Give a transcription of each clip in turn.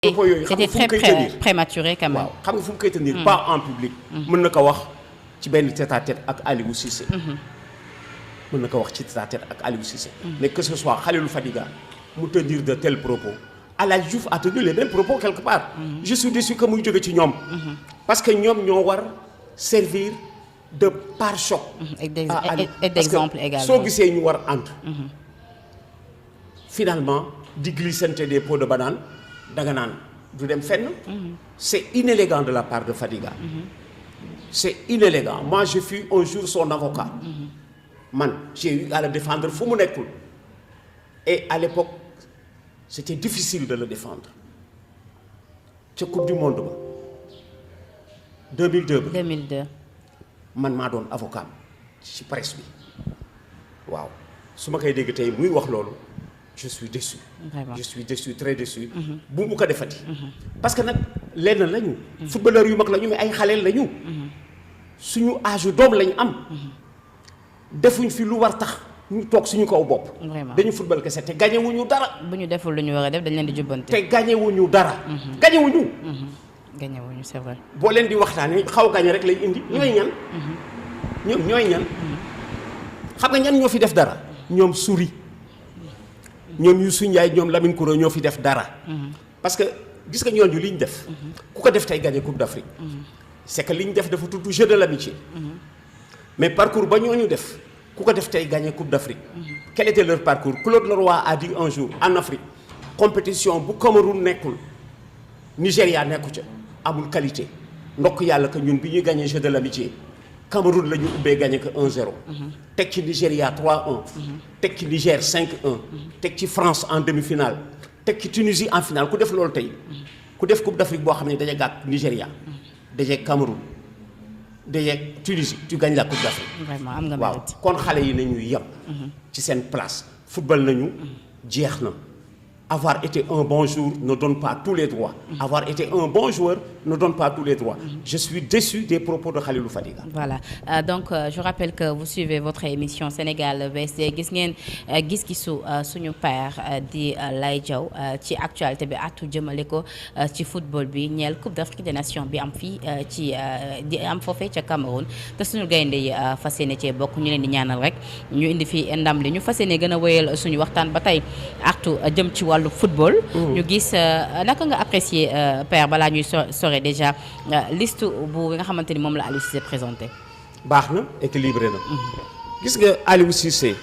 propos yooyu xam nga fu mu koy tenir prématuré quand même. waaw xam nga fu mu koy tenir pas en public. mën na ko wax ci benn tête-à-tête ak Aliou Cissé. mën na ko wax ci tête-à-tête ak Aliou Cissé. mais que ce soit Khalilou Fadiga mu tenir de tels propos. Aladji Diouf a tenu les mêmes propos quelque part. Je suis déçu que muy jóge ci ñoom. parce que ñoom ñoo war servir de pare-choc. et d'exemple également soo gisee ñu war ànd. finalement di glissante des pots de banane danga naan du dem fenn. c'est inélégant de la part de Fadiga. c'est inélégant moi je fus un jour son avocat. man j'ai eu à le défendre fu mu nekkul. et à l'époque c'était difficile de le défendre ca coupe du monde ba 2002 ba 2002. man maa doon avocat ci presse bi waaw su ma koy dégg tey muy wax loolu je suis déçu. Vraiment. je suis déçu très déçu. bu mu ko defati. parce que nag lenn lañu. footballeur yu mag lañu mais ay xaleel lañu. suñu âge doom lañu am. defuñ fi lu war tax ñu toog suñu kaw bopp. Vraiment. dañu football kese te gagné wuñu dara. bu ñu deful lu ñu war a def dañ leen di jubbante. te gagné wuñu dara. gagné wuñu. gagné wuñu c'est vrai. boo leen di waxtaanee xaw gagné rek lay indi. ñooy ñan. ñoom ñooy ñan. xam nga ñan ñoo fi def dara. ñoom Souris. ñoom Youssou Ndiaye ñoom Lamine Koura ñoo fi def dara. parce que gis nga ñooñu li ñu def. ku ko def tey gagné Coupe d'Afrique. c'est que li ñu def dafa tudd jeu de l'amitié. mais parcours ba ñooñu def ku ko def tey gagné Coupe d'Afrique. quel était leur parcours Claude Leroy a dit un jour en Afrique compétition bu Cameroun nekkul Nigéria nekku ca amul qualité ndokk yàlla que ñun bi ñuy gagné jeu de l'amitié Cameroun la ñu ubbee gagné que 1-0. teg ci Nigéria 3-1. teg ci Niger 5-1. teg ci France en demi-finale. teg ci Tunisie en finale ku def loolu tey ku def Coupe d'Afrique boo xam ne daje gàkk Nigéria daje Cameroun daje Tunisie tu gagnes la Coupe d'Afrique. vraiment am nga waaw mérite. kon xale yi nañu yem. ci seen place football nañu jeex na. avoir été un bon joueur ne donne pas tous les droits. Avoir été un bon joueur ne donne pas tous les droits. Je suis déçu des propos de Khalilou Fadiga. Voilà donc je rappelle que vous suivez votre émission Sénégal VSD gis ngeen gis-gisu suñu père di Laye Diaw ci actualité bi atu jëmale ko ci football bi ñeel Coupe d'Afrique des Nations bi am fii ci di am foofee ca Cameroun te suñu gaynde yi fas yéene cee bokk ñu leen di ñaanal rek ñu indi fi ndam li ñu fas yéene gën a wéyal suñu waxtaan ba tey atu jëm ci wàllu football. ñu gis naka nga apprécier père balaa ñuy sore déjà liste bu nga xamante ni moom la Aliou Cissé présenté. baax na équilibré na. gis nga Aliou Cissé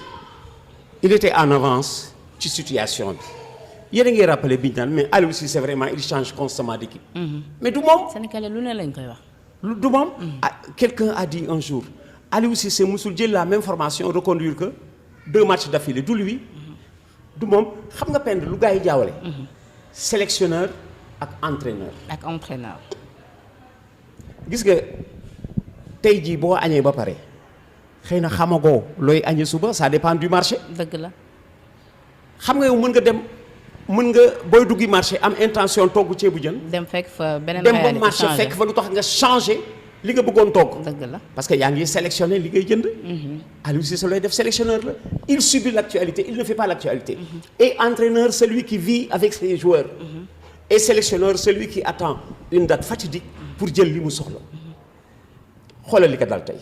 il était en avance ci situation bi yéen a ngi rappelé bi ñu naan mais Aliou Cissé vraiment il change constamment d'équipe. mais du moom. Sénégalais lu ne lañ koy wax. du moom. quelqu'un a dit un jour Aliou Cissé musul jël la même formation reconduire que 2 matchs d'affilée du lui. du moom xam nga pend lu gars yi jaawale. sélectionneur ak entraîneur. ak entraîneur. gis nga tey jii boo añee ba pare xëy na xamagoo looy añee suba ça dépend du marché. dëgg la. xam nga yow mën nga dem mën nga booy duggi marché am intention togg ceebu jën. dem fekk fa beneen dem ba réalité marché changé. fekk fa lu tax nga changer li nga bëggoon togg. dëgg la. parce que yaa ngi sélectionné li ngay jënd. Aliou Cissé looy def sélectionneur la il subit l'actualité il ne fait pas l'actualité. et entraîneur celui qui vit avec ses joueurs. et sélectionneur celui qui attend une date fatidique pour jël li mu soxla. xoolal li ko dal tey.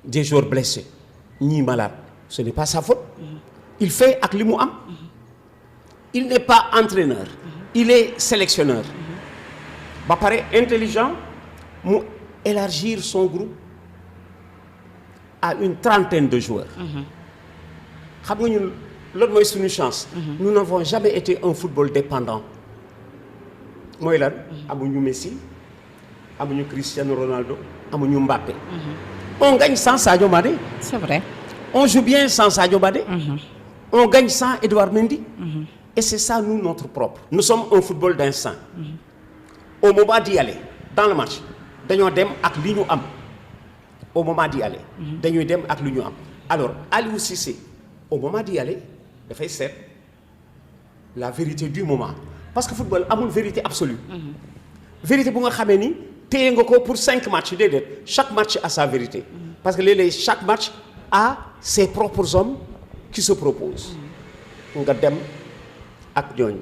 des joueurs blessés ñii malades ce n'est pas sa faute. il fait ak li mu am. il n'est pas entraîneur. il est sélectionneur. ba pare intelligent mu élargir son groupe à une trentaine de joueurs. xam nga ñun loolu mooy suñu chance. nous n'avons jamais été un football dépendant. mooy lan amuñu Messi amuñu Cristiano Ronaldo amuñu Mbappé. on gagne sans Sadio Mané. c'est vrai. on joue bien sans Sadio Mané. on gagne sans Edouard Mendy. et c'est ça nous notre propre. nous sommes un football d'instinct. au moment d'y aller dans le match dañoo dem ak li ñu am au moment d'y aller. dañuy dem ak li ñu am. alors Aliou Cissé au moment d'y aller dafay seet la vérité du moment parce que football amul vérité absolue. vérité bu nga xamee ni téye nga ko pour 5 matchs déedéet chaque match a sa vérité. parce que léeg-léeg chaque match a ses propres hommes qui se proposent. nga dem ak ñooñu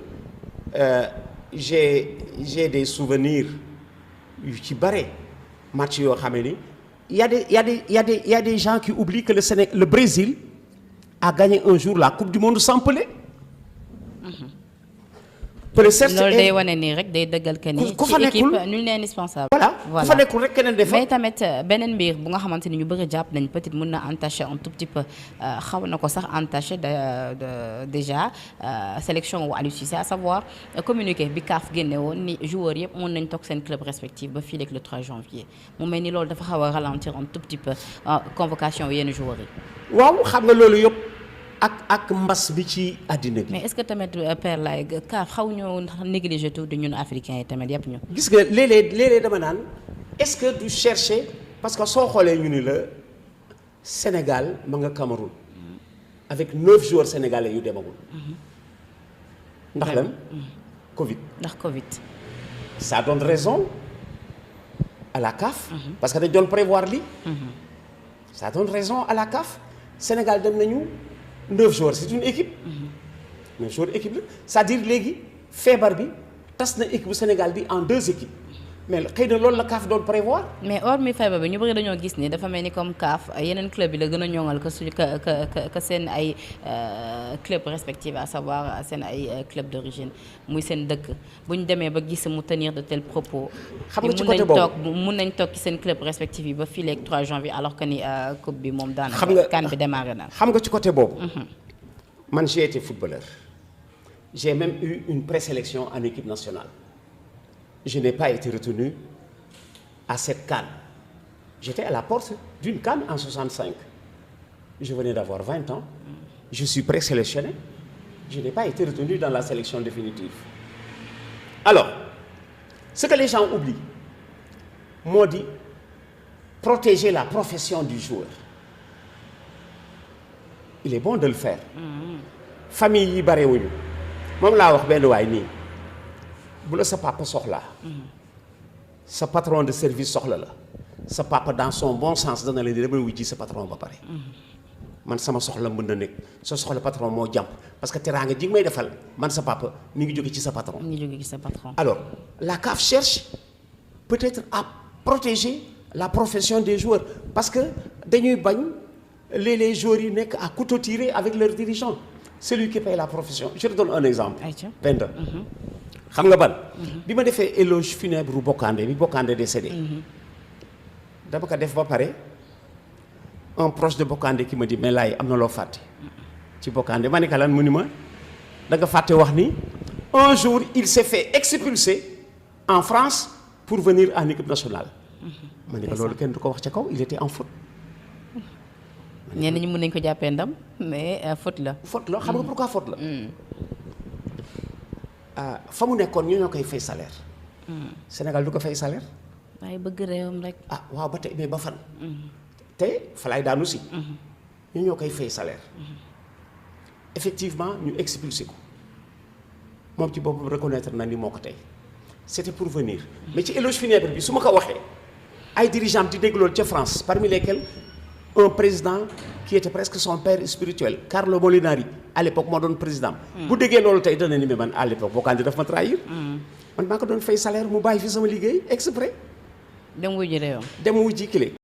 j'ai des souvenirs yu ci bare match yoo xam ne ni y a des gens qui oublient que le Brésil a gagné un jour la Coupe du Monde sans Pelé. Pelé certes loolu day wane nii rek day dëggal que ni ku fa ci équipe nekkul nul n'est indispensable. voilà ku fa nekkul rek keneen defa mais tamit beneen mbir bu nga xamante ni ñu bëri jàpp nañ peut-être mën na entaché un tout petit peu xaw na ko sax entaché déjà sélection wu Aliou Cissé à savoir communiqué bi CAF génne woon ni joueurs yëpp mën nañ toog seen club respectif ba fii léegi le 3 janvier mu mel ni loolu dafa xaw a ralentir un tout petit peu convocation yenn joueurs yi. waaw xam nga loolu yëpp ak mbas bi ci àddina bi. mais est-ce que tamit Père Laye CAF xaw ñoo négliger tout di ñun africains yi tamit yëpp ñu. gis nga léeg-léeg dama naan est-ce que du chercher parce que soo xoolee ñu ni la Sénégal ma nga Cameroun avec 9 joueurs sénégalais yu demagul. ndax lan Covid. ndax Covid. ça donne raison à la CAF. parce que dañ doon prévoir lii. ça donne raison à la CAF Sénégal dem nañu 9 joueurs c'est une équipe. 9 joueurs équipe la c'est-à-dire léegi feebar bi tas na équipe bu Sénégal bi en 2 équipes mais xëy na loolu la CAF doon prévoir. mais hormis feebar bi ñu bëri dañoo gis ni dafa mel ni comme CAF yeneen club yi la gën a ñoŋal que seen ay club respectifs à savoir seen ay club d'origine muy seen dëkk bu ñu demee ba gis mu tenir de tels propos. xam nga ci côté boobu mun nañ toog ci seen club respectif yi ba fii léegi 3 janvier alors que ni coupe bi moom daanaka. xam nga CAN bi démarré na. xam nga ci côté boobu. man j'ai été footballeur. J'ai même eu une présélection en équipe nationale. Je n'ai pas été retenu à cette CAN. J'étais à la porte d'une CAN en 65. Je venais d'avoir 20 ans. Je suis présélectionné. Je n'ai pas été retenu dans la sélection définitive. Alors, ce que les gens oublient, moo di protéger la profession du joueur. Il est bon de le faire. Famille yi barewuñu. moom laa wax benn waay nii bu la sa papa soxlaa sa patron de service soxla la sa papa dans son bon sens dana leen di demal wujji sa patron ba pare man sama soxla mën na nekk sa soxla patron moo jàmp parce que teraanga ji nga may defal man sa papa mi ngi jóge ci sa patron. mi ngi jóge ci sa patron. alors la CAF cherche peut-être à protéger la profession des joueurs parce que dañuy bañ les joueurs yi nekk à couteau tiré avec leurs dirigeants. Celui qui paye la profession je te donne un exemple. Penda xam nga ban. bi ma defee éloge funèbre bu Bokandé bi Bokandé décédé. dama ko def ba pare un proche de Bokandé qui me dit mais laay am na loo fàtte. ci Bokandé ma ne ko lan mu ni ma da nga fàtte wax ni un jour il s'est fait expulser en France pour venir en équipe nationale. ma ne ko loolu kenn du ko wax ca kaw il était en faute. ñenn ñi mën nañu ko jàppee ndam mais faute la. faute la xam nga pourquoi faute la. fa mu nekkoon ñu ñoo koy fay salaire. Sénégal du ko fay salaire. waaye bëgg réewam rek. waaw ba tey mais ba fan. te fa laay daanu si. ñu ñoo koy fay salaire. effectivement ñu expulsé ko moom ci boppam reconnaître na ni moo ko tey c'était pour venir. mais ci éloge funèbre bi su ma ko waxee ay dirigeants di dégg loolu ca France parmi lesquels. un président qui était presque son père spirituel Carlo Molinari à l'époque moo doon président. bu déggee loolu tey dana ni mais man à l'époque Bokandé daf ma trahir. man maa ko doon fay salaire mu bàyyi fi sama liggéey exprès. dem wujji réewam. dem wujji kile.